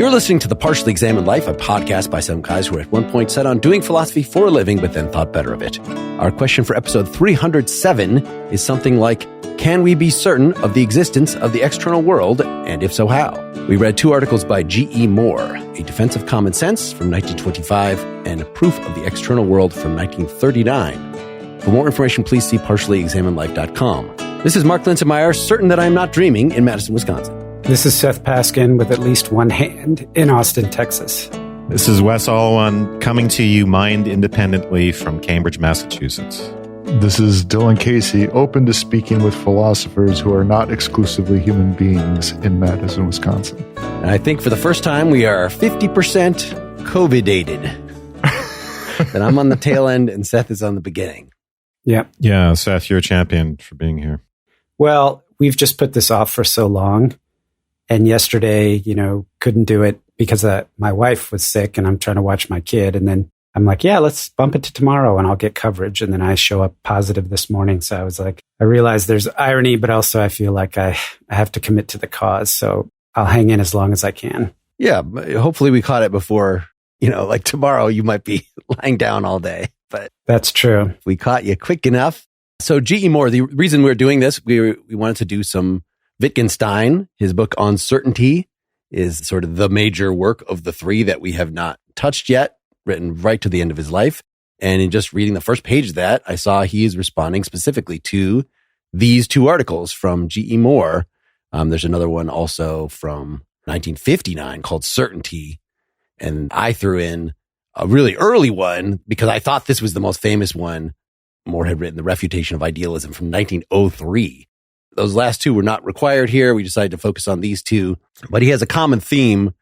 You're listening to The Partially Examined Life, a podcast by some guys who were at one point set on doing philosophy for a living, but then thought better of it. Our question for episode 307 is something like, can we be certain of the existence of the external world, and if so, how? We read two articles by G.E. Moore, A Defense of Common Sense from 1925 and Proof of the External World from 1939. For more information, please see partiallyexaminedlife.com. This is Mark Linsenmeyer, certain that I am not dreaming, in Madison, Wisconsin. This is Seth Paskin with at least one hand in Austin, Texas. This is Wes Alwan coming to you mind independently from Cambridge, Massachusetts. This is Dylan Casey, open to speaking with philosophers who are not exclusively human beings in Madison, Wisconsin. And I think for the first time, we are 50% COVID-ated. That I'm on the tail end and Seth is on the beginning. Yep. Yeah, Seth, you're a champion for being here. Well, we've just put this off for so long. And yesterday, couldn't do it because my wife was sick and I'm trying to watch my kid. And then I'm like, yeah, let's bump it to tomorrow and I'll get coverage. And then I show up positive this morning. So I was like, I realize there's irony, but also I feel like I have to commit to the cause. So I'll hang in as long as I can. Yeah. Hopefully we caught it before, like tomorrow you might be lying down all day, but that's true. We caught you quick enough. So G.E. Moore, the reason we're doing this, we wanted to do some Wittgenstein. His book On Certainty is sort of the major work of the three that we have not touched yet, written right to the end of his life. And in just reading the first page of that, I saw he is responding specifically to these two articles from G.E. Moore. There's another one also from 1959 called Certainty. And I threw in a really early one because I thought this was the most famous one. Moore had written The Refutation of Idealism from 1903. Those last two were not required here. We decided to focus on these two. But he has a common theme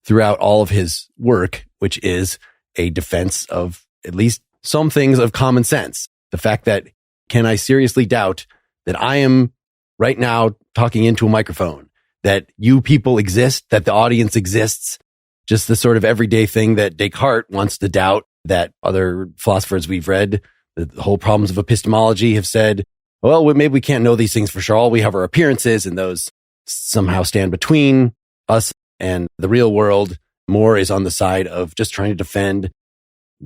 throughout all of his work, which is a defense of at least some things of common sense. The fact that, can I seriously doubt that I am right now talking into a microphone, that you people exist, that the audience exists, just the sort of everyday thing that Descartes wants to doubt, that other philosophers we've read, the whole problems of epistemology have said, well, maybe we can't know these things for sure. All we have are appearances, and those somehow stand between us and the real world. Moore is on the side of just trying to defend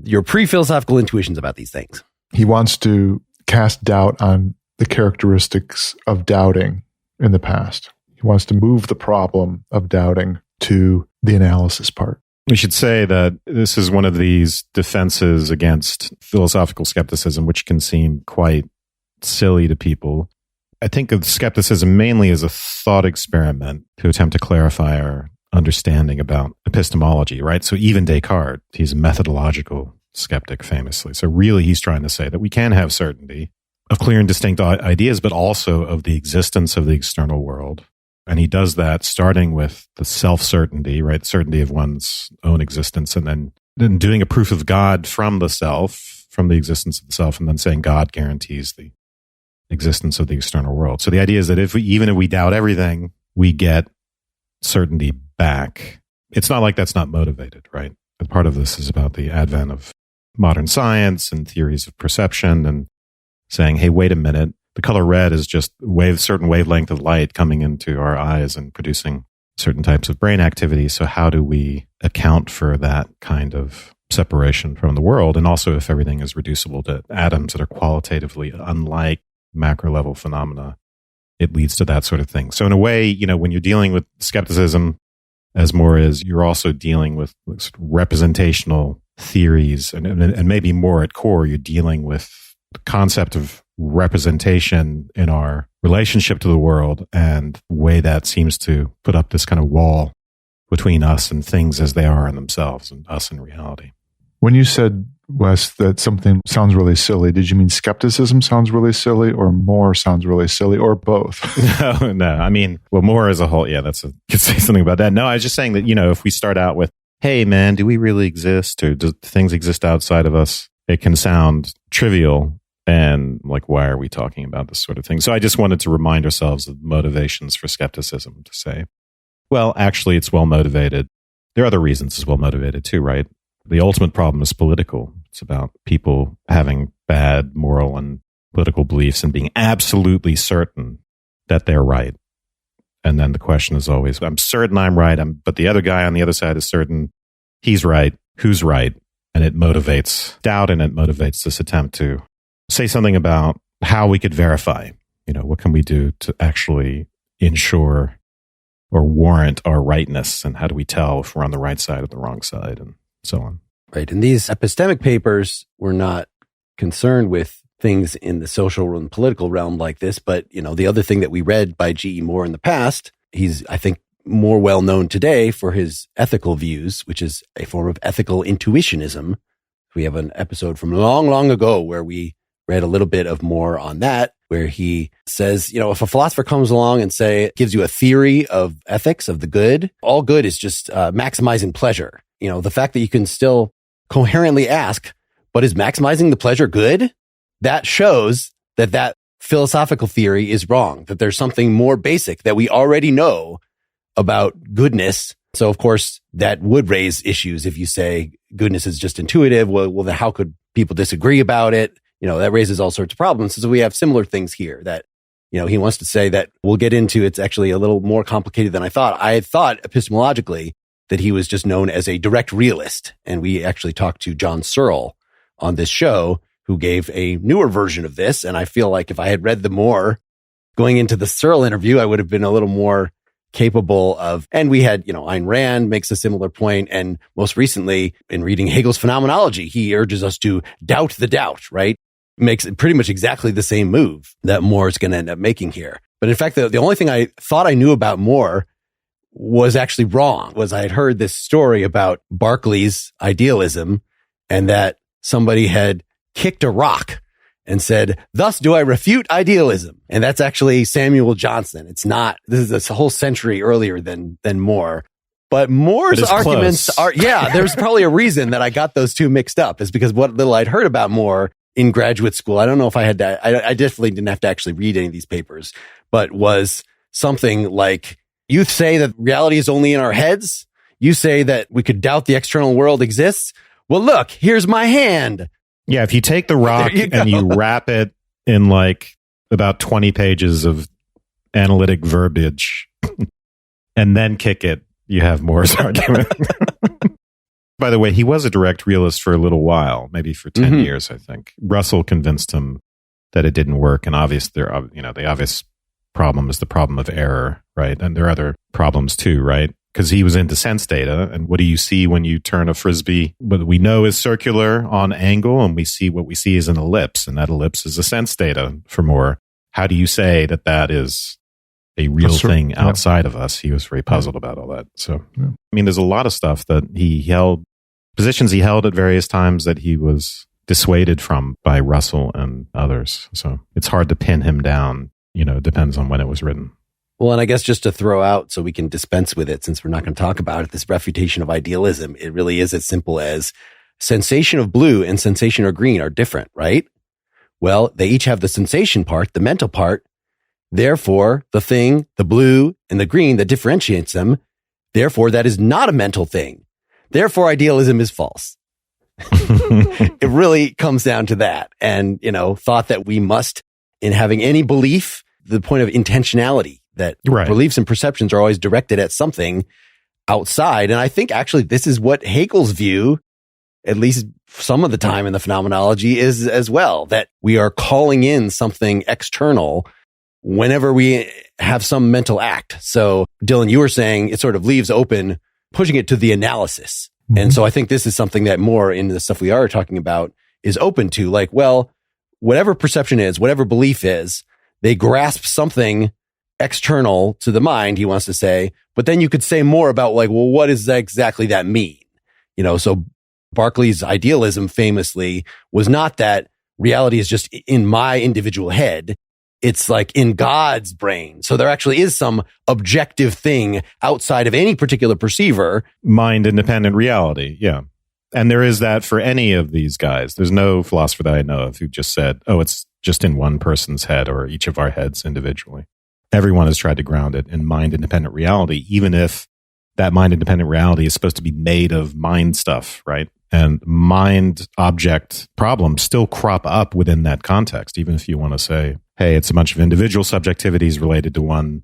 your pre-philosophical intuitions about these things. He wants to cast doubt on the characteristics of doubting in the past. He wants to move the problem of doubting to the analysis part. We should say that this is one of these defenses against philosophical skepticism, which can seem quite silly to people. I think of skepticism mainly as a thought experiment to attempt to clarify our understanding about epistemology, right? So even Descartes, he's a methodological skeptic famously. So really he's trying to say that we can have certainty of clear and distinct ideas, but also of the existence of the external world. And he does that starting with the self-certainty, right? Certainty of one's own existence, and then doing a proof of God from the self, from the existence of the self, and then saying God guarantees the existence of the external world. So the idea is that even if we doubt everything, we get certainty back. It's not like that's not motivated, right? But part of this is about the advent of modern science and theories of perception and saying, hey, wait a minute, the color red is just certain wavelength of light coming into our eyes and producing certain types of brain activity. So how do we account for that kind of separation from the world? And also if everything is reducible to atoms that are qualitatively unlike macro level phenomena, it leads to that sort of thing. So in a way, when you're dealing with skepticism, as Moore is, you're also dealing with sort of representational theories, and maybe more at core, you're dealing with the concept of representation in our relationship to the world and the way that seems to put up this kind of wall between us and things as they are in themselves and us in reality. When you said, Wes, that something sounds really silly, did you mean skepticism sounds really silly, or Moore sounds really silly, or both? No. I mean, Moore as a whole, yeah, could say something about that. No, I was just saying that, if we start out with, hey, man, do we really exist, or do things exist outside of us? It can sound trivial and like, why are we talking about this sort of thing? So I just wanted to remind ourselves of the motivations for skepticism to say, well, actually, it's well motivated. There are other reasons it's well motivated too, right? The ultimate problem is political. It's about people having bad moral and political beliefs and being absolutely certain that they're right. And then the question is always, I'm certain I'm right, but the other guy on the other side is certain he's right. Who's right? And it motivates doubt, and it motivates this attempt to say something about how we could verify. What can we do to actually ensure or warrant our rightness? And how do we tell if we're on the right side or the wrong side, and so on? Right. And these epistemic papers were not concerned with things in the social and political realm like this. But, the other thing that we read by G.E. Moore in the past, he's, I think, more well known today for his ethical views, which is a form of ethical intuitionism. We have an episode from long, long ago where we read a little bit of Moore on that, where he says, if a philosopher comes along and gives you a theory of ethics, of the good, all good is just maximizing pleasure. The fact that you can still coherently ask, but is maximizing the pleasure good? That shows that philosophical theory is wrong, that there's something more basic that we already know about goodness. So, of course, that would raise issues if you say goodness is just intuitive. Well, then how could people disagree about it? That raises all sorts of problems. So we have similar things here that, he wants to say that we'll get into. It's actually a little more complicated than I thought. I thought epistemologically that he was just known as a direct realist. And we actually talked to John Searle on this show, who gave a newer version of this. And I feel like if I had read the Moore going into the Searle interview, I would have been a little more capable of, and we had, Ayn Rand makes a similar point. And most recently in reading Hegel's Phenomenology, he urges us to doubt the doubt, right? Makes it pretty much exactly the same move that Moore is going to end up making here. But in fact, the only thing I thought I knew about Moore was actually wrong. I had heard this story about Berkeley's idealism, and that somebody had kicked a rock and said, "Thus do I refute idealism." And that's actually Samuel Johnson. It's not, this is a whole century earlier than Moore. But Moore's arguments are, there's probably a reason that I got those two mixed up, is because what little I'd heard about Moore in graduate school, I don't know if I had to, I definitely didn't have to actually read any of these papers, but was something like, you say that reality is only in our heads. You say that we could doubt the external world exists. Well, look, here's my hand. Yeah, if you take the rock and you wrap it in like about 20 pages of analytic verbiage and then kick it, you have Moore's argument. By the way, he was a direct realist for a little while, maybe for 10 years, I think. Russell convinced him that it didn't work. And the obvious problem is the problem of error, right? And there are other problems too, right? Because he was into sense data. And what do you see when you turn a Frisbee? What we know is circular on angle, and what we see is an ellipse. And that ellipse is a sense data for Moore. How do you say that is a real thing outside of us? He was very puzzled about all that. So, there's a lot of stuff that he held, positions he held at various times that he was dissuaded from by Russell and others. So it's hard to pin him down. It depends on when it was written. Well, and I guess just to throw out so we can dispense with it, since we're not going to talk about it, this refutation of idealism, it really is as simple as sensation of blue and sensation of green are different, right? Well, they each have the sensation part, the mental part. Therefore, the thing, the blue and the green that differentiates them, therefore, that is not a mental thing. Therefore, idealism is false. It really comes down to that. And, thought that we must, in having any belief, the point of intentionality, that beliefs and perceptions are always directed at something outside. And I think actually this is what Hegel's view, at least some of the time in the phenomenology, is as well, that we are calling in something external whenever we have some mental act. So Dylan, you were saying it sort of leaves open, pushing it to the analysis. Mm-hmm. And so I think this is something that more in the stuff we are talking about is open to, like, well, whatever perception is, whatever belief is, they grasp something external to the mind, he wants to say, but then you could say more about, like, well, what does exactly that mean? So Berkeley's idealism famously was not that reality is just in my individual head. It's like in God's brain. So there actually is some objective thing outside of any particular perceiver. Mind-independent reality, yeah. And there is that for any of these guys. There's no philosopher that I know of who just said, oh, it's just in one person's head or each of our heads individually. Everyone has tried to ground it in mind-independent reality, even if that mind-independent reality is supposed to be made of mind stuff, right? And mind-object problems still crop up within that context, even if you want to say, hey, it's a bunch of individual subjectivities related to one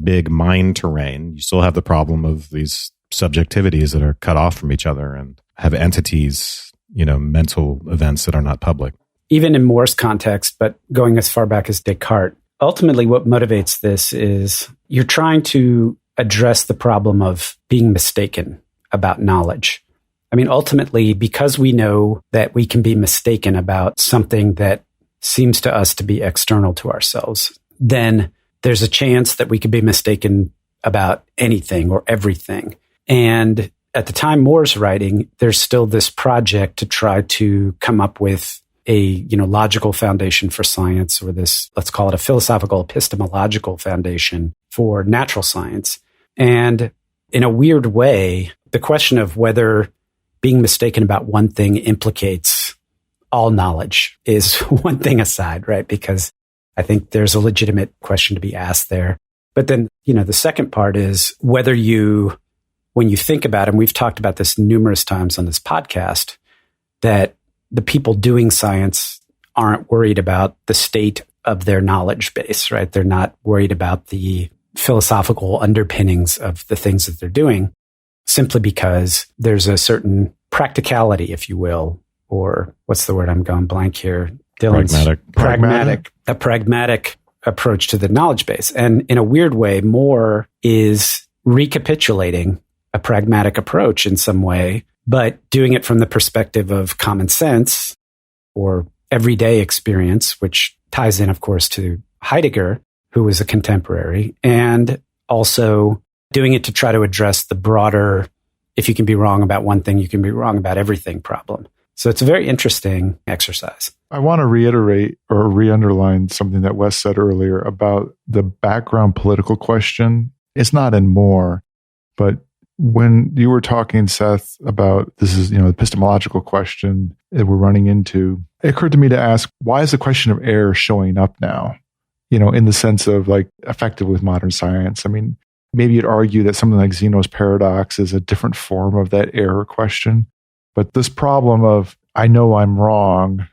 big mind terrain, you still have the problem of these subjectivities that are cut off from each other and have entities, mental events that are not public. Even in More's context, but going as far back as Descartes, ultimately what motivates this is you're trying to address the problem of being mistaken about knowledge. I mean, ultimately, because we know that we can be mistaken about something that seems to us to be external to ourselves, then there's a chance that we could be mistaken about anything or everything. And at the time More's writing, there's still this project to try to come up with a logical foundation for science, or this, let's call it a philosophical epistemological foundation for natural science. And in a weird way, the question of whether being mistaken about one thing implicates all knowledge is one thing aside, right? Because I think there's a legitimate question to be asked there. But then, the second part is whether when you think about it, and we've talked about this numerous times on this podcast, that the people doing science aren't worried about the state of their knowledge base, right? They're not worried about the philosophical underpinnings of the things that they're doing, simply because there's a certain practicality, if you will, or what's the word? I'm going blank here. Dylan's a pragmatic approach to the knowledge base. And in a weird way, More is recapitulating a pragmatic approach in some way, but doing it from the perspective of common sense or everyday experience, which ties in, of course, to Heidegger, who was a contemporary, and also doing it to try to address the broader, if you can be wrong about one thing, you can be wrong about everything problem. So it's a very interesting exercise. I want to reiterate or re-underline something that Wes said earlier about the background political question. It's not in More, but when you were talking, Seth, about this is, the epistemological question that we're running into, it occurred to me to ask, why is the question of error showing up now? In the sense of effective with modern science. I mean, maybe you'd argue that something like Zeno's paradox is a different form of that error question. But this problem of, I know I'm wrong,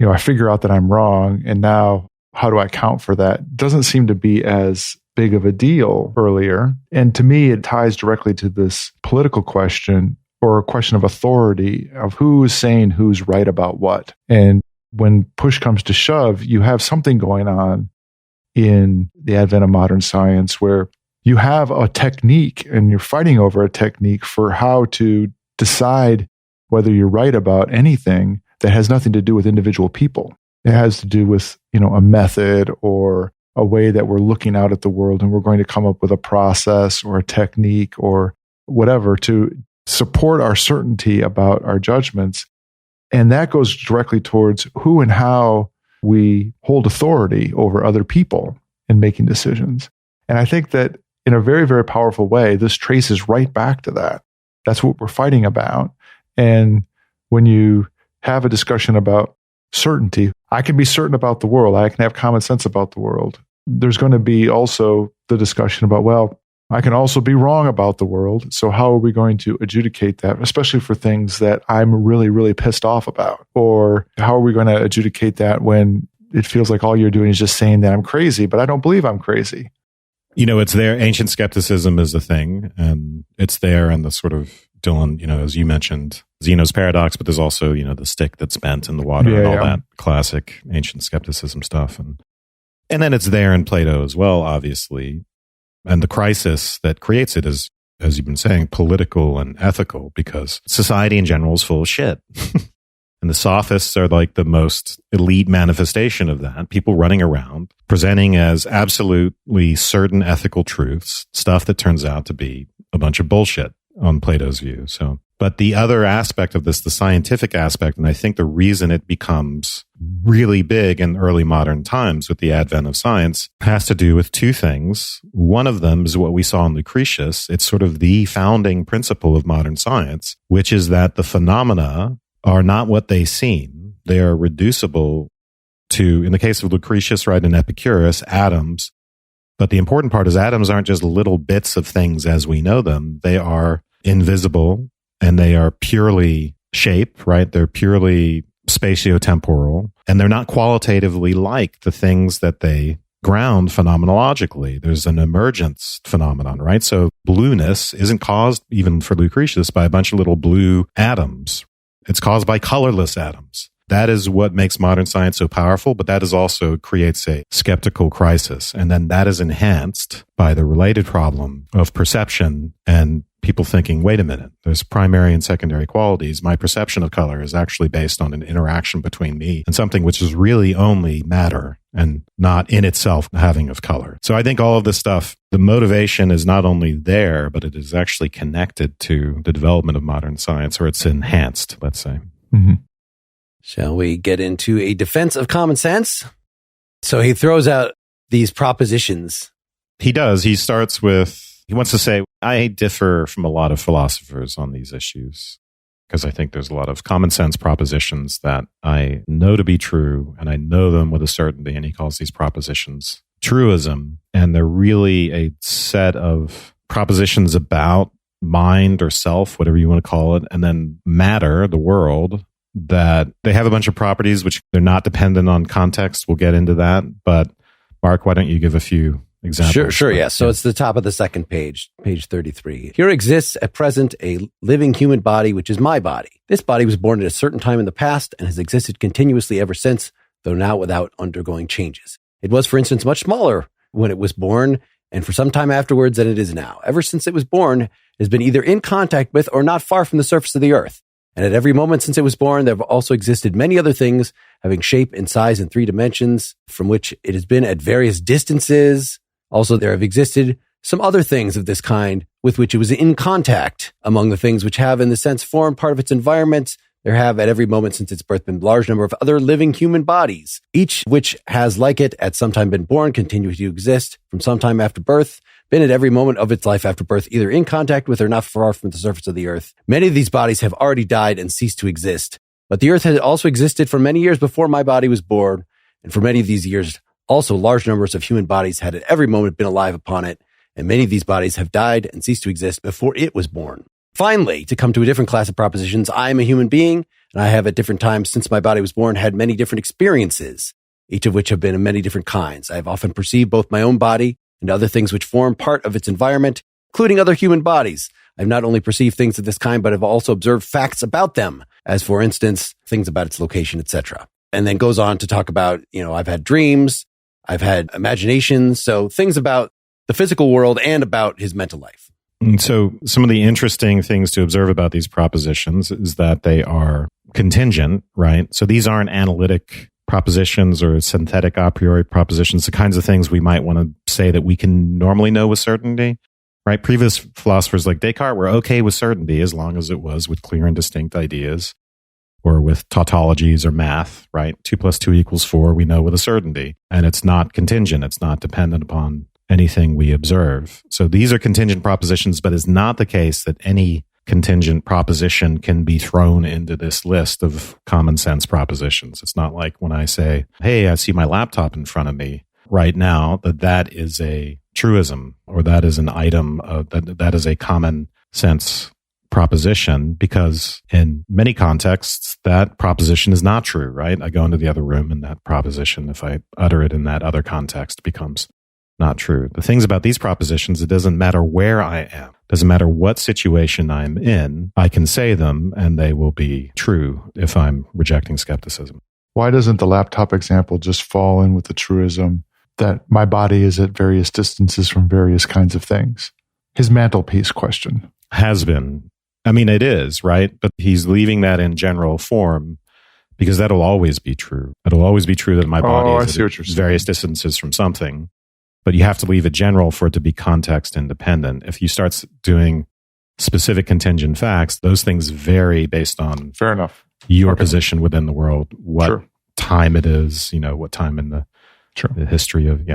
I figure out that I'm wrong, and now how do I account for that? Doesn't seem to be as big of a deal earlier. And to me, it ties directly to this political question, or a question of authority, of who's saying who's right about what. And when push comes to shove, you have something going on in the advent of modern science where you have a technique and you're fighting over a technique for how to decide whether you're right about anything that has nothing to do with individual people. It has to do with, a method or a way that we're looking out at the world, and we're going to come up with a process or a technique or whatever to support our certainty about our judgments. And that goes directly towards who and how we hold authority over other people in making decisions. And I think that in a very, very powerful way, this traces right back to that. That's what we're fighting about. And when you have a discussion about certainty, I can be certain about the world. I can have common sense about the world. There's going to be also the discussion about, well, I can also be wrong about the world. So how are we going to adjudicate that, especially for things that I'm really, really pissed off about? Or how are we going to adjudicate that when it feels like all you're doing is just saying that I'm crazy, but I don't believe I'm crazy? It's there. Ancient skepticism is the thing, and it's there in the sort of, Dylan, as you mentioned, Zeno's paradox, but there's also, the stick that's bent in the water and all that classic ancient skepticism stuff. And then it's there in Plato as well, obviously. And the crisis that creates it is, as you've been saying, political and ethical, because society in general is full of shit. And the sophists are like the most elite manifestation of that. People running around, presenting as absolutely certain ethical truths, stuff that turns out to be a bunch of bullshit on Plato's view. But the other aspect of this, the scientific aspect, and I think the reason it becomes really big in early modern times with the advent of science, has to do with two things. One of them is what we saw in Lucretius. It's sort of the founding principle of modern science, which is that the phenomena are not what they seem. They are reducible to, in the case of Lucretius, right, and Epicurus, atoms. But the important part is atoms aren't just little bits of things as we know them. They are invisible, and they are purely shape, right? They're purely spatiotemporal, and they're not qualitatively like the things that they ground phenomenologically. There's an emergence phenomenon, right? So blueness isn't caused, even for Lucretius, by a bunch of little blue atoms. It's caused by colorless atoms. That is what makes modern science so powerful, but that is also creates a skeptical crisis. And then that is enhanced by the related problem of perception and people thinking, wait a minute, there's primary and secondary qualities. My perception of color is actually based on an interaction between me and something which is really only matter and not in itself having of color. So I think all of this stuff, the motivation is not only there, but it is actually connected to the development of modern science, or it's enhanced, let's say. Mm-hmm. Shall we get into a defense of common sense? So he throws out these propositions. He does. He starts with, he wants to say, I differ from a lot of philosophers on these issues because I think there's a lot of common sense propositions that I know to be true and I know them with a certainty. And he calls these propositions truism. And they're really a set of propositions about mind or self, whatever you want to call it, and then matter, the world, that they have a bunch of properties which they're not dependent on context. We'll get into that. But Mark, why don't you give a few examples? Sure, yeah. So it's the top of the second page, page 33. Here exists at present a living human body, which is my body. This body was born at a certain time in the past and has existed continuously ever since, though now without undergoing changes. It was, for instance, much smaller when it was born and for some time afterwards than it is now. Ever since it was born, it has been either in contact with or not far from the surface of the earth. And at every moment since it was born, there have also existed many other things having shape and size in 3 dimensions from which it has been at various distances. Also, there have existed some other things of this kind with which it was in contact. Among the things which have, in the sense, formed part of its environment, there have at every moment since its birth been a large number of other living human bodies, each which has, like it, at some time been born, continued to exist from some time after birth, been at every moment of its life after birth, either in contact with or not far from the surface of the earth. Many of these bodies have already died and ceased to exist. But the earth had also existed for many years before my body was born, and for many of these years, also large numbers of human bodies had at every moment been alive upon it, and many of these bodies have died and ceased to exist before it was born. Finally, to come to a different class of propositions, I am a human being, and I have at different times since my body was born had many different experiences, each of which have been of many different kinds. I have often perceived both my own body and other things which form part of its environment, including other human bodies. I've not only perceived things of this kind, but have also observed facts about them, as for instance, things about its location, etc. And then goes on to talk about, I've had dreams, I've had imaginations, so things about the physical world and about his mental life. And so some of the interesting things to observe about these propositions is that they are contingent, right? So these aren't analytic propositions or synthetic a priori propositions, the kinds of things we might want to say that we can normally know with certainty, right? Previous philosophers like Descartes were okay with certainty as long as it was with clear and distinct ideas or with tautologies or math, right? 2 + 2 = 4, we know with a certainty. And it's not contingent. It's not dependent upon anything we observe. So these are contingent propositions, but it's not the case that any contingent proposition can be thrown into this list of common sense propositions. It's not like when I say, hey, I see my laptop in front of me right now, that is a truism or that is an item, that is a common sense proposition, because in many contexts, that proposition is not true, right? I go into the other room and that proposition, if I utter it in that other context, becomes not true. The things about these propositions, it doesn't matter where I am. It doesn't matter what situation I'm in. I can say them and they will be true if I'm rejecting skepticism. Why doesn't the laptop example just fall in with the truism that my body is at various distances from various kinds of things? His mantelpiece question. Has been. I mean, it is, right? But he's leaving that in general form because that'll always be true. It'll always be true that my body is at various distances from something. But you have to leave it general for it to be context independent. If you start doing specific contingent facts, those things vary based on fair enough your position within the world, what time it is, what time in the history of,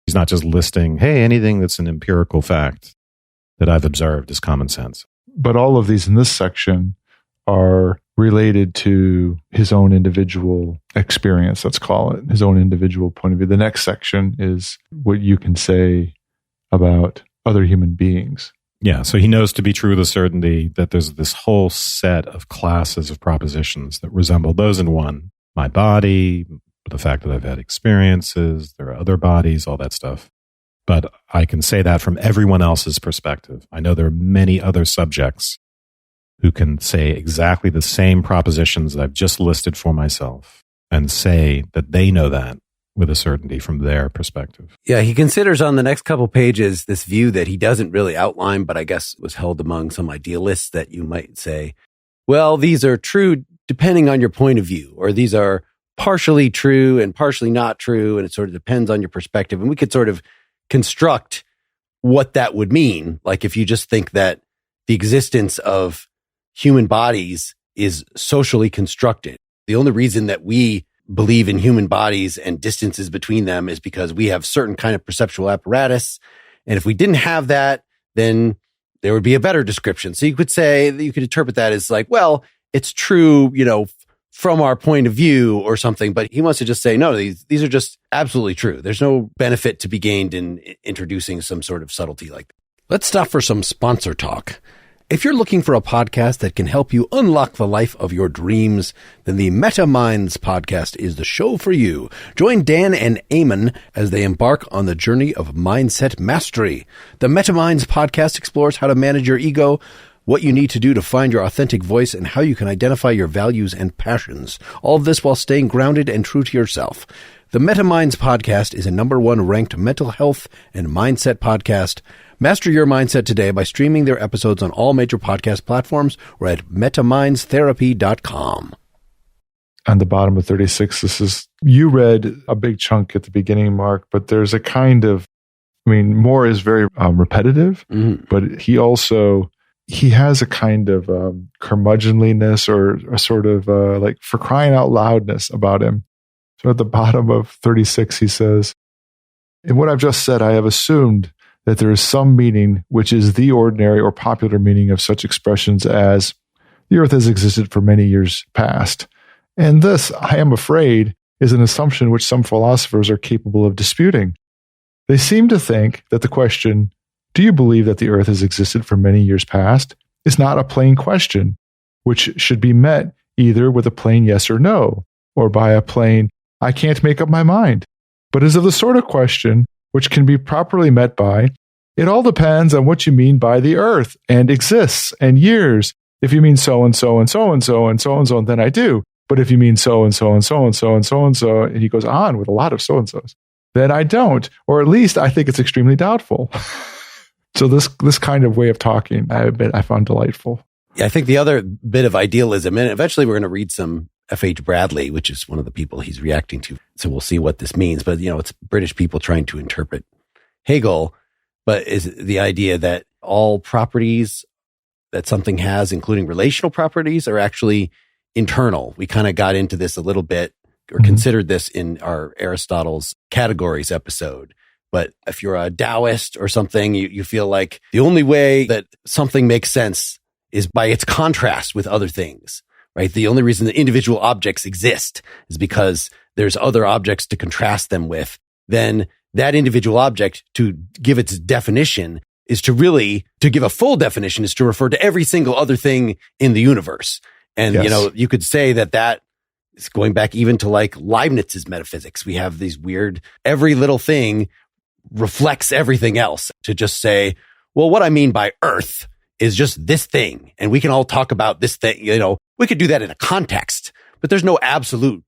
He's not just listing, hey, anything that's an empirical fact that I've observed is common sense. But all of these in this section are related to his own individual experience, let's call it, his own individual point of view. The next section is what you can say about other human beings. Yeah, so he knows to be true with a certainty that there's this whole set of classes of propositions that resemble those in one. My body, the fact that I've had experiences, there are other bodies, all that stuff. But I can say that from everyone else's perspective. I know there are many other subjects who can say exactly the same propositions that I've just listed for myself and say that they know that with a certainty from their perspective. Yeah, he considers on the next couple pages this view that he doesn't really outline, but I guess was held among some idealists, that you might say, well, these are true depending on your point of view, or these are partially true and partially not true, and it sort of depends on your perspective. And we could sort of construct what that would mean. Like if you just think that the existence of human bodies is socially constructed. The only reason that we believe in human bodies and distances between them is because we have certain kind of perceptual apparatus. And if we didn't have that, then there would be a better description. So you could say that you could interpret that as like, well, it's true, from our point of view or something. But he wants to just say, no, these are just absolutely true. There's no benefit to be gained in introducing some sort of subtlety like that. Let's stop for some sponsor talk. If you're looking for a podcast that can help you unlock the life of your dreams, then the Meta Minds podcast is the show for you. Join Dan and Eamon as they embark on the journey of mindset mastery. The Meta Minds podcast explores how to manage your ego, what you need to do to find your authentic voice, and how you can identify your values and passions. All of this while staying grounded and true to yourself. The Meta Minds podcast is a #1 ranked mental health and mindset podcast. Master your mindset today by streaming their episodes on all major podcast platforms or at metaminds.therapy.com. On the bottom of 36, you read a big chunk at the beginning, Mark, but there's a kind of, Moore is very repetitive, but he has a kind of curmudgeonliness or a sort of like for crying out loudness about him. So at the bottom of 36, he says, in what I've just said, I have assumed that there is some meaning which is the ordinary or popular meaning of such expressions as the earth has existed for many years past. And this, I am afraid, is an assumption which some philosophers are capable of disputing. They seem to think that the question, do you believe that the earth has existed for many years past, is not a plain question, which should be met either with a plain yes or no, or by a plain, I can't make up my mind, but is of the sort of question which can be properly met by, it all depends on what you mean by the earth and exists and years. If you mean so and so and so and so and so and so, then I do. But if you mean so and so and so and so and so and so, and he goes on with a lot of so and so's, then I don't, or at least I think it's extremely doubtful. So this kind of way of talking, I found delightful. Yeah, I think the other bit of idealism, and eventually we're going to read some F.H. Bradley, which is one of the people he's reacting to. So we'll see what this means. But, it's British people trying to interpret Hegel, but is the idea that all properties that something has, including relational properties, are actually internal. We kind of got into this a little bit or considered this in our Aristotle's categories episode. But if you're a Taoist or something, you feel like the only way that something makes sense is by its contrast with other things, right? The only reason that individual objects exist is because there's other objects to contrast them with. Then that individual object, to give its definition, is to give a full definition, is to refer to every single other thing in the universe. And, yes. You could say that is going back even to like Leibniz's metaphysics. We have these weird, every little thing reflects everything else, to just say, well, what I mean by earth is just this thing. And we can all talk about this thing. We could do that in a context, but there's no absolute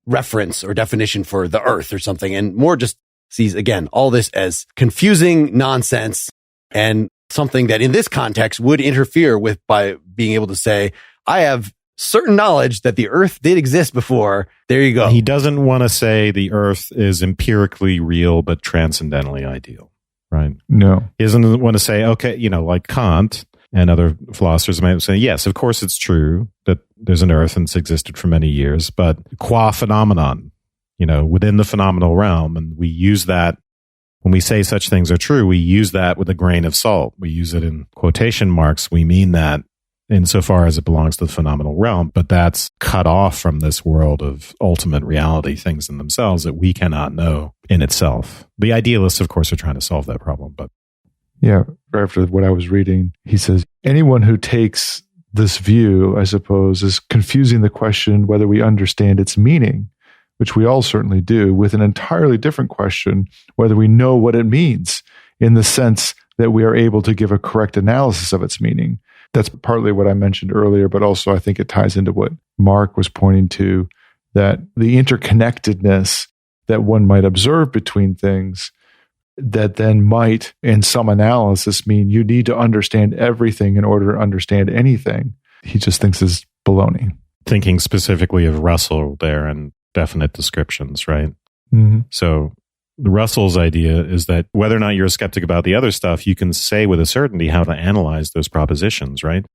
reference or definition for the earth or something. And Moore just sees, again, all this as confusing nonsense and something that in this context would interfere with by being able to say, I have certain knowledge that the earth did exist before. There you go. He doesn't want to say the earth is empirically real, but transcendentally ideal, right? No. He doesn't want to say, okay, like Kant and other philosophers might say, yes, of course it's true that there's an earth and it's existed for many years, but qua phenomenon, within the phenomenal realm. And we use that when we say such things are true, we use that with a grain of salt. We use it in quotation marks. We mean that insofar as it belongs to the phenomenal realm, but that's cut off from this world of ultimate reality, things in themselves that we cannot know in itself. The idealists, of course, are trying to solve that problem. But yeah, after what I was reading, he says, anyone who takes this view, I suppose, is confusing the question whether we understand its meaning, which we all certainly do, with an entirely different question, whether we know what it means in the sense that we are able to give a correct analysis of its meaning. That's partly what I mentioned earlier, but also I think it ties into what Mark was pointing to, that the interconnectedness that one might observe between things that then might, in some analysis, mean you need to understand everything in order to understand anything, he just thinks is baloney. Thinking specifically of Russell there and definite descriptions, right? Mm-hmm. So Russell's idea is that whether or not you're a skeptic about the other stuff, you can say with a certainty how to analyze those propositions, right?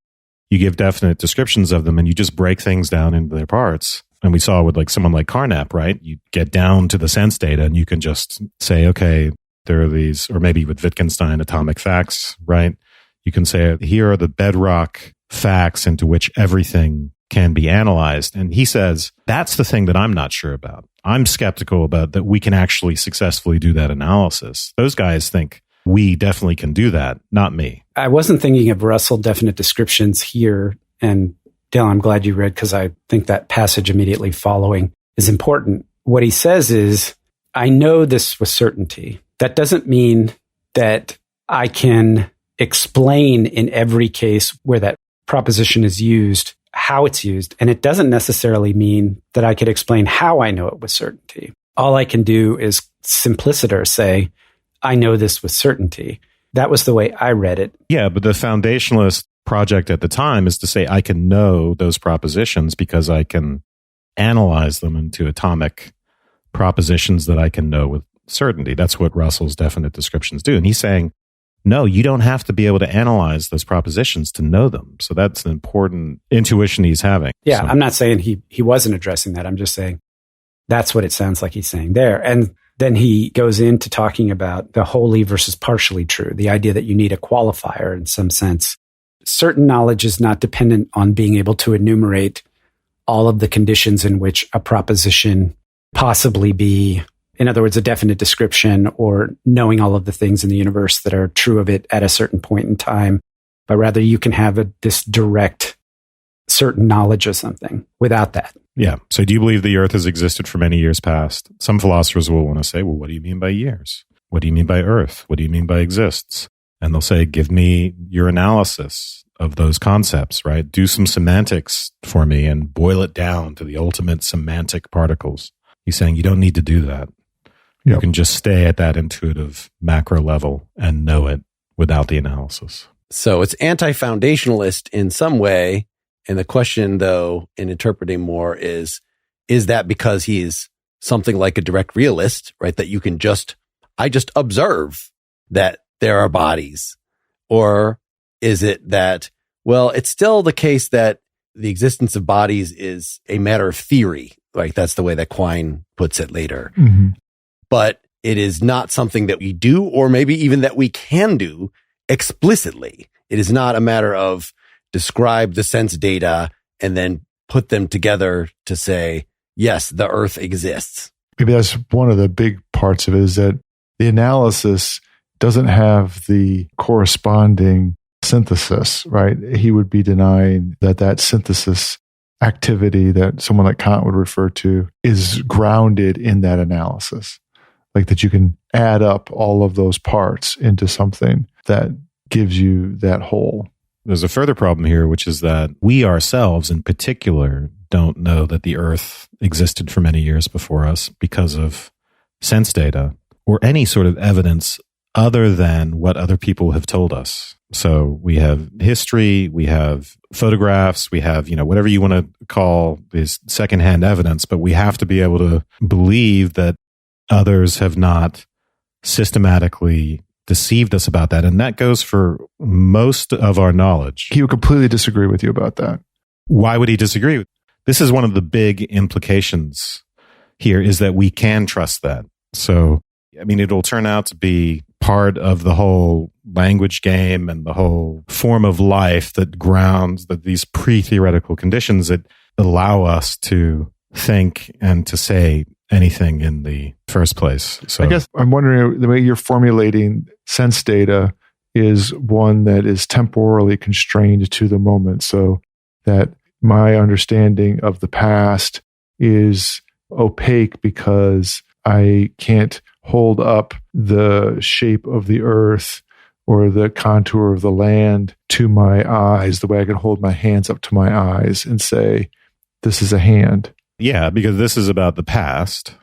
You give definite descriptions of them and you just break things down into their parts. And we saw with like someone like Carnap, right? You get down to the sense data and you can just say, okay, there are these, or maybe with Wittgenstein, atomic facts, right? You can say, here are the bedrock facts into which everything can be analyzed. And he says, that's the thing that I'm not sure about. I'm skeptical about that we can actually successfully do that analysis. Those guys think we definitely can do that, not me. I wasn't thinking of Russell definite descriptions here. And Dale, I'm glad you read, because I think that passage immediately following is important. What he says is, I know this with certainty. That doesn't mean that I can explain in every case where that proposition is used, how it's used. And it doesn't necessarily mean that I could explain how I know it with certainty. All I can do is simpliciter say, I know this with certainty. That was the way I read it. Yeah, but the foundationalist project at the time is to say I can know those propositions because I can analyze them into atomic propositions that I can know with certainty. That's what Russell's definite descriptions do. And he's saying, no, you don't have to be able to analyze those propositions to know them. So that's an important intuition he's having. Yeah, so. I'm not saying he wasn't addressing that. I'm just saying that's what it sounds like he's saying there. And then he goes into talking about the wholly versus partially true, the idea that you need a qualifier in some sense. Certain knowledge is not dependent on being able to enumerate all of the conditions in which a proposition possibly be, in other words, a definite description or knowing all of the things in the universe that are true of it at a certain point in time, but rather you can have this direct certain knowledge of something without that. Yeah. So do you believe the earth has existed for many years past? Some philosophers will want to say, well, what do you mean by years? What do you mean by earth? What do you mean by exists? And they'll say, give me your analysis of those concepts, right? Do some semantics for me and boil it down to the ultimate semantic particles. He's saying you don't need to do that. Yep. You can just stay at that intuitive macro level and know it without the analysis. So it's anti-foundationalist in some way. And the question, though, in interpreting more is that because he's something like a direct realist, right? That you can I just observe that there are bodies? Or is it that, well, it's still the case that the existence of bodies is a matter of theory, right? That's the way that Quine puts it later. Mm-hmm. But it is not something that we do, or maybe even that we can do explicitly. It is not a matter of describe the sense data and then put them together to say, yes, the earth exists. Maybe that's one of the big parts of it, is that the analysis doesn't have the corresponding synthesis, right? He would be denying that synthesis activity that someone like Kant would refer to is grounded in that analysis. Like that you can add up all of those parts into something that gives you that whole. There's a further problem here, which is that we ourselves in particular don't know that the earth existed for many years before us because of sense data or any sort of evidence other than what other people have told us. So we have history, we have photographs, we have, whatever you want to call this secondhand evidence, but we have to be able to believe that others have not systematically deceived us about that. And that goes for most of our knowledge. He would completely disagree with you about that. Why would he disagree? This is one of the big implications here, is that we can trust that. So, it'll turn out to be part of the whole language game and the whole form of life that grounds that these pre-theoretical conditions that allow us to think and to say anything in the first place. So I guess I'm wondering, the way you're formulating sense data is one that is temporally constrained to the moment, so that my understanding of the past is opaque because I can't hold up the shape of the earth or the contour of the land to my eyes, the way I can hold my hands up to my eyes and say, this is a hand. Yeah, because this is about the past.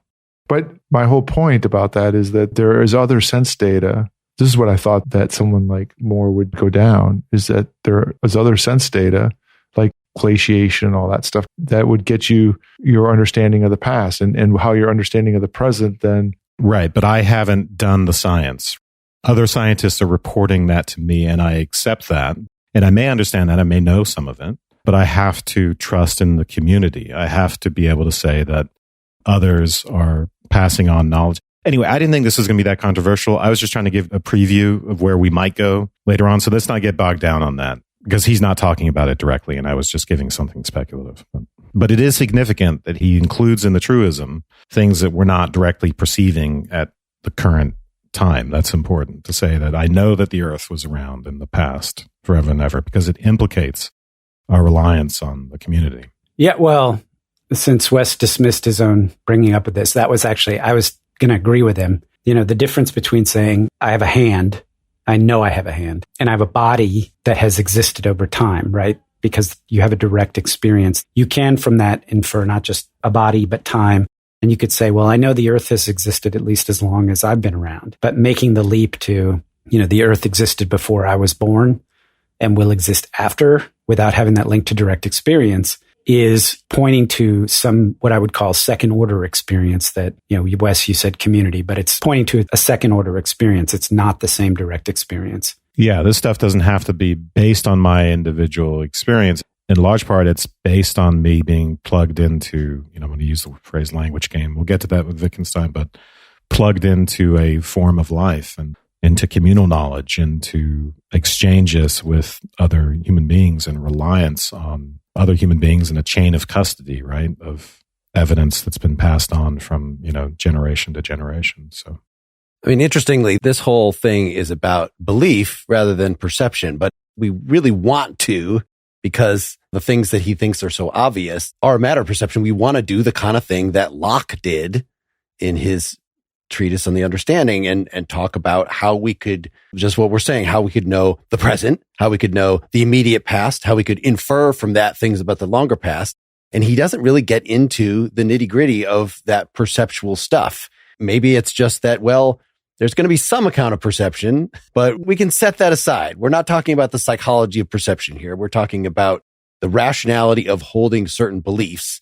But my whole point about that is that there is other sense data. This is what I thought that someone like Moore would go down, is that there is other sense data, like glaciation and all that stuff, that would get you your understanding of the past and how your understanding of the present then. Right, but I haven't done the science. Other scientists are reporting that to me, and I accept that. And I may understand that, I may know some of it, but I have to trust in the community. I have to be able to say that others are passing on knowledge. Anyway, I didn't think this was going to be that controversial. I was just trying to give a preview of where we might go later on. So let's not get bogged down on that, because he's not talking about it directly, and I was just giving something speculative. But it is significant that he includes in the truism things that we're not directly perceiving at the current time. That's important to say that I know that the earth was around in the past forever and ever, because it implicates our reliance on the community. Yeah, well, since Wes dismissed his own bringing up of this, that was actually, I was going to agree with him. You know, the difference between saying I have a hand, I know I have a hand, and I have a body that has existed over time, right? Because you have a direct experience. You can from that infer not just a body, but time. And you could say, well, I know the earth has existed at least as long as I've been around. But making the leap to, you know, the earth existed before I was born and will exist after, without having that link to direct experience, is pointing to some, what I would call second order experience that, you know, Wes, you said community, but it's pointing to a second order experience. It's not the same direct experience. Yeah, this stuff doesn't have to be based on my individual experience. In large part, it's based on me being plugged into, you know, I'm going to use the phrase language game. We'll get to that with Wittgenstein, but plugged into a form of life and into communal knowledge, into exchanges with other human beings and reliance on other human beings in a chain of custody, right? Of evidence that's been passed on from, you know, generation to generation. So, I mean, interestingly, this whole thing is about belief rather than perception, but we really want to, because the things that he thinks are so obvious are a matter of perception. We want to do the kind of thing that Locke did in his treatise on the understanding and talk about how we could, just what we're saying, how we could know the present, how we could know the immediate past, how we could infer from that things about the longer past. And he doesn't really get into the nitty gritty of that perceptual stuff. Maybe it's just that, well, there's going to be some account of perception, but we can set that aside. We're not talking about the psychology of perception here. We're talking about the rationality of holding certain beliefs.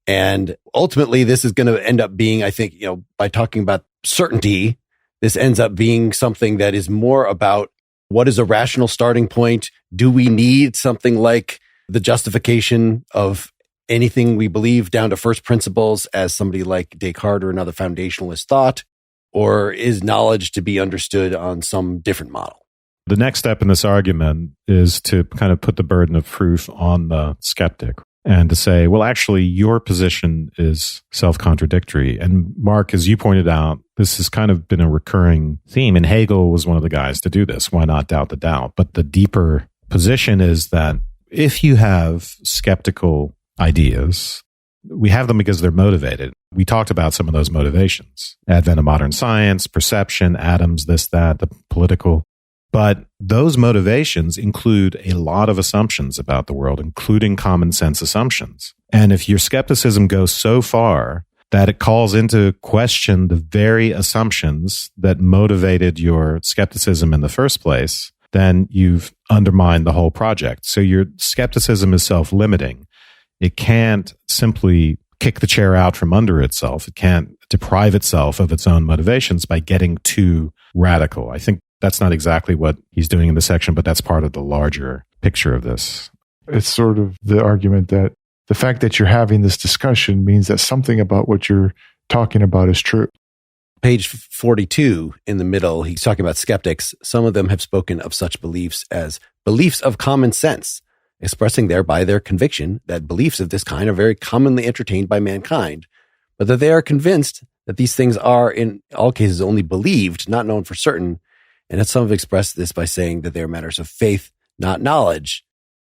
And ultimately, this is going to end up being, I think, you know, by talking about certainty, this ends up being something that is more about what is a rational starting point? Do we need something like the justification of anything we believe down to first principles, as somebody like Descartes or another foundationalist thought? Or is knowledge to be understood on some different model? The next step in this argument is to kind of put the burden of proof on the skeptic and to say, well, actually, your position is self-contradictory. And Mark, as you pointed out, this has kind of been a recurring theme. And Hegel was one of the guys to do this. Why not doubt the doubt? But the deeper position is that if you have skeptical ideas, we have them because they're motivated. We talked about some of those motivations. Advent of modern science, perception, atoms, this, that, the political. But those motivations include a lot of assumptions about the world, including common sense assumptions. And if your skepticism goes so far that it calls into question the very assumptions that motivated your skepticism in the first place, then you've undermined the whole project. So your skepticism is self-limiting. It can't simply kick the chair out from under itself. It can't deprive itself of its own motivations by getting too radical. I think that's not exactly what he's doing in this section, but that's part of the larger picture of this. It's sort of the argument that the fact that you're having this discussion means that something about what you're talking about is true. Page 42 in the middle, he's talking about skeptics. Some of them have spoken of such beliefs as beliefs of common sense, expressing thereby their conviction that beliefs of this kind are very commonly entertained by mankind, but that they are convinced that these things are in all cases only believed, not known for certain, and that some have expressed this by saying that they are matters of faith, not knowledge.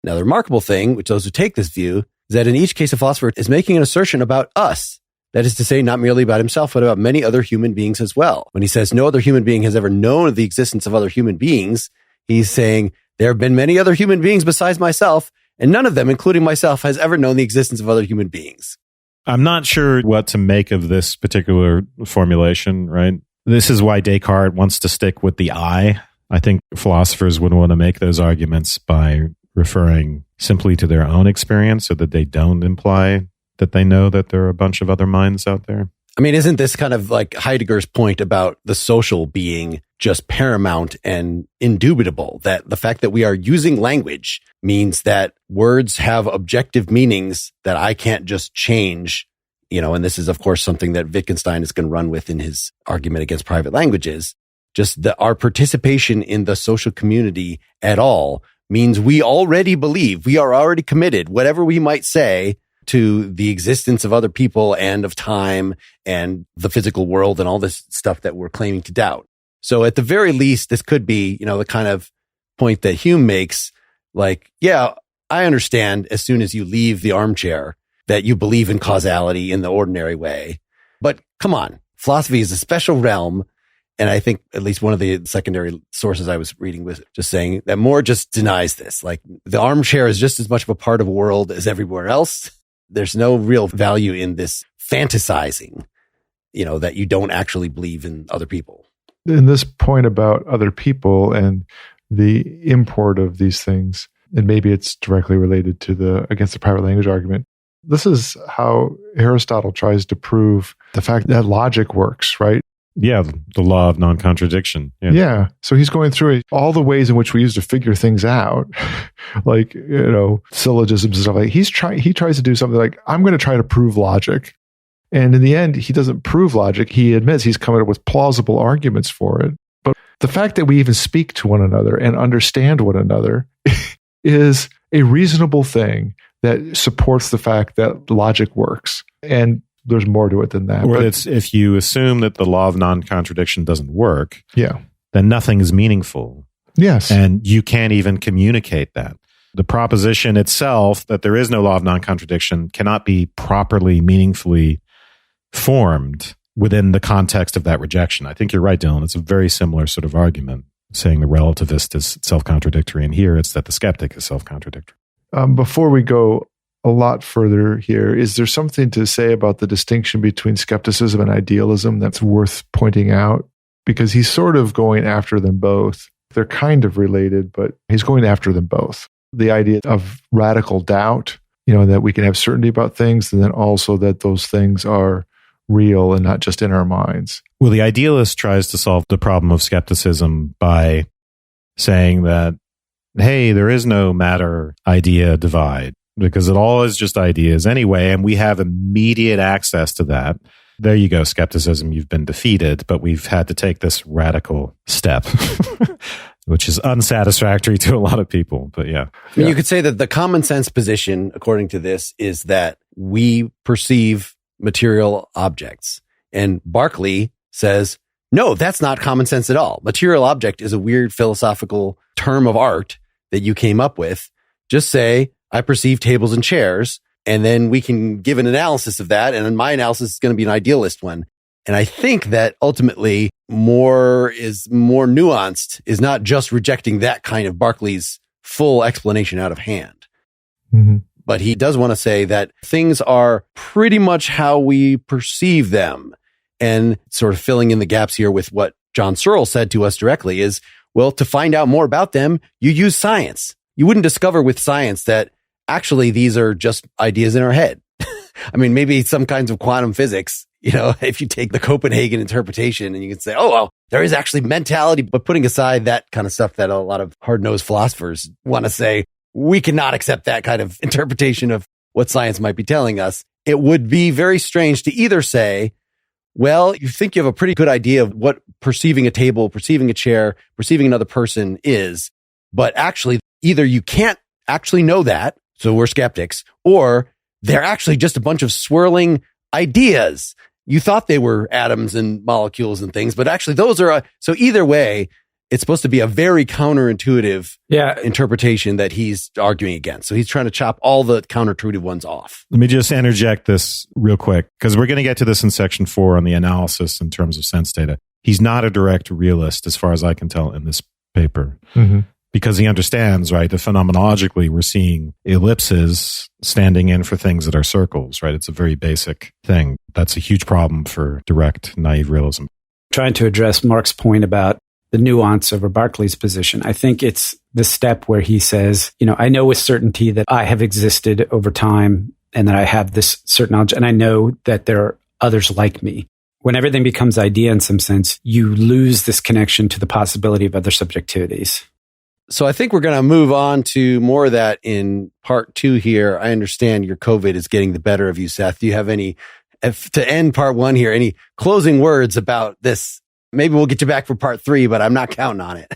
Now, the remarkable thing, which those who take this view, is that in each case a philosopher is making an assertion about us, That is to say, not merely about himself, but about many other human beings as well. When he says no other human being has ever known of the existence of other human beings, he's saying there have been many other human beings besides myself, and none of them, including myself, has ever known the existence of other human beings. I'm not sure what to make of this particular formulation, right? This is why Descartes wants to stick with the I. I think philosophers would want to make those arguments by referring simply to their own experience so that they don't imply that they know that there are a bunch of other minds out there. I mean, isn't this kind of like Heidegger's point about the social being just paramount and indubitable, that the fact that we are using language means that words have objective meanings that I can't just change, and this is, of course, something that Wittgenstein is going to run with in his argument against private languages. Just our participation in the social community at all means we already believe, we are already committed, whatever we might say, to the existence of other people and of time and the physical world and all this stuff that we're claiming to doubt. So at the very least, this could be, the kind of point that Hume makes, like, yeah, I understand as soon as you leave the armchair that you believe in causality in the ordinary way. But come on, philosophy is a special realm. And I think at least one of the secondary sources I was reading was just saying that Moore just denies this. Like, the armchair is just as much of a part of a world as everywhere else. There's no real value in this fantasizing, that you don't actually believe in other people. In this point about other people and the import of these things, and maybe it's directly related to against the private language argument. This is how Aristotle tries to prove the fact that logic works, right? Yeah, the law of non-contradiction. Yeah. So he's going through all the ways in which we use to figure things out, like, syllogisms and stuff like that. He tries to do something like, I'm going to try to prove logic. And in the end, he doesn't prove logic. He admits he's coming up with plausible arguments for it. But the fact that we even speak to one another and understand one another is a reasonable thing that supports the fact that logic works. And there's more to it than that. Or it's, if you assume that the law of non-contradiction doesn't work, yeah, then nothing is meaningful. Yes. And you can't even communicate that. The proposition itself that there is no law of non-contradiction cannot be properly, meaningfully formed within the context of that rejection. I think you're right, Dylan. It's a very similar sort of argument, saying the relativist is self-contradictory, and here it's that the skeptic is self-contradictory. Before we go a lot further here, is there something to say about the distinction between skepticism and idealism that's worth pointing out? Because he's sort of going after them both. They're kind of related, but he's going after them both. The idea of radical doubt, that we can have certainty about things, and then also that those things are real and not just in our minds. Well, the idealist tries to solve the problem of skepticism by saying that, hey, there is no matter-idea divide, because it all is just ideas anyway, and we have immediate access to that. There you go, skepticism, you've been defeated, but we've had to take this radical step, which is unsatisfactory to a lot of people, but yeah. I mean, you could say that the common sense position, according to this, is that we perceive material objects. And Berkeley says, no, that's not common sense at all. Material object is a weird philosophical term of art that you came up with. Just say, I perceive tables and chairs, and then we can give an analysis of that. And then my analysis is going to be an idealist one. And I think that ultimately more is more nuanced, is not just rejecting that kind of Berkeley's full explanation out of hand. Mm-hmm. But he does want to say that things are pretty much how we perceive them. And sort of filling in the gaps here with what John Searle said to us directly is, well, to find out more about them, you use science. You wouldn't discover with science that actually these are just ideas in our head. I mean, maybe some kinds of quantum physics, if you take the Copenhagen interpretation and you can say, oh, well, there is actually mentality, but putting aside that kind of stuff that a lot of hard-nosed philosophers want to say, we cannot accept that kind of interpretation of what science might be telling us. It would be very strange to either say, well, you think you have a pretty good idea of what perceiving a table, perceiving a chair, perceiving another person is, but actually either you can't actually know that, so we're skeptics, or they're actually just a bunch of swirling ideas. You thought they were atoms and molecules and things, but actually those are, so either way, it's supposed to be a very counterintuitive Yeah. interpretation that he's arguing against. So he's trying to chop all the counterintuitive ones off. Let me just interject this real quick, because we're going to get to this in section 4 on the analysis in terms of sense data. He's not a direct realist, as far as I can tell in this paper, because he understands, right, that phenomenologically we're seeing ellipses standing in for things that are circles, right? It's a very basic thing. That's a huge problem for direct, naive realism. Trying to address Mark's point about the nuance over Berkeley's position, I think it's the step where he says, I know with certainty that I have existed over time and that I have this certain knowledge, and I know that there are others like me. When everything becomes idea in some sense, you lose this connection to the possibility of other subjectivities. So I think we're going to move on to more of that in part 2 here. I understand your COVID is getting the better of you, Seth. Do you have any, to end part 1 here, any closing words about this? Maybe we'll get you back for part 3, but I'm not counting on it.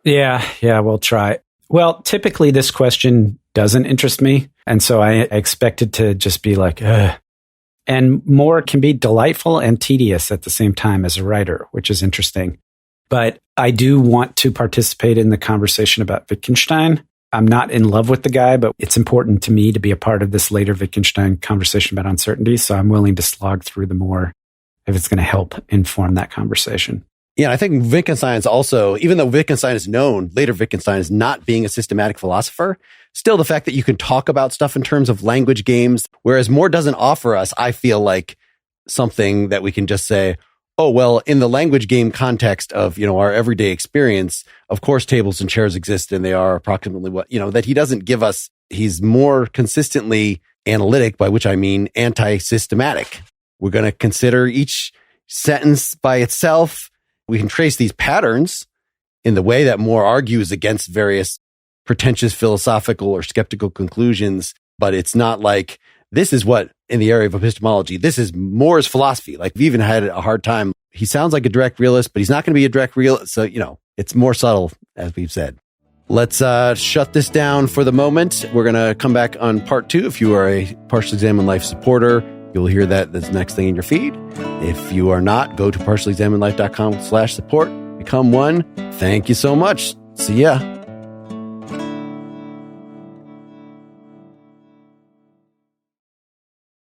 Yeah, we'll try. Well, typically this question doesn't interest me. And so I expect it to just be like, ugh. And more can be delightful and tedious at the same time as a writer, which is interesting. But I do want to participate in the conversation about Wittgenstein. I'm not in love with the guy, but it's important to me to be a part of this later Wittgenstein conversation about uncertainty. So I'm willing to slog through the more if it's going to help inform that conversation. Yeah, I think Wittgenstein is also, even though Wittgenstein is known, later Wittgenstein, as not being a systematic philosopher, still the fact that you can talk about stuff in terms of language games, whereas Moore doesn't offer us, I feel like, something that we can just say, oh, well, in the language game context of, our everyday experience, of course, tables and chairs exist and they are approximately what, that he doesn't give us. He's more consistently analytic, by which I mean anti-systematic. We're going to consider each sentence by itself. We can trace these patterns in the way that Moore argues against various pretentious philosophical or skeptical conclusions, but it's not like this is what, in the area of epistemology, this is Moore's philosophy. Like, we've even had a hard time. He sounds like a direct realist, but he's not going to be a direct realist. So, it's more subtle, as we've said. Let's shut this down for the moment. We're going to come back on part 2. If you are a Partially Examined Life supporter, you'll hear that that's the next thing in your feed. If you are not, go to partiallyexaminedlife.com/support. Become one. Thank you so much. See ya.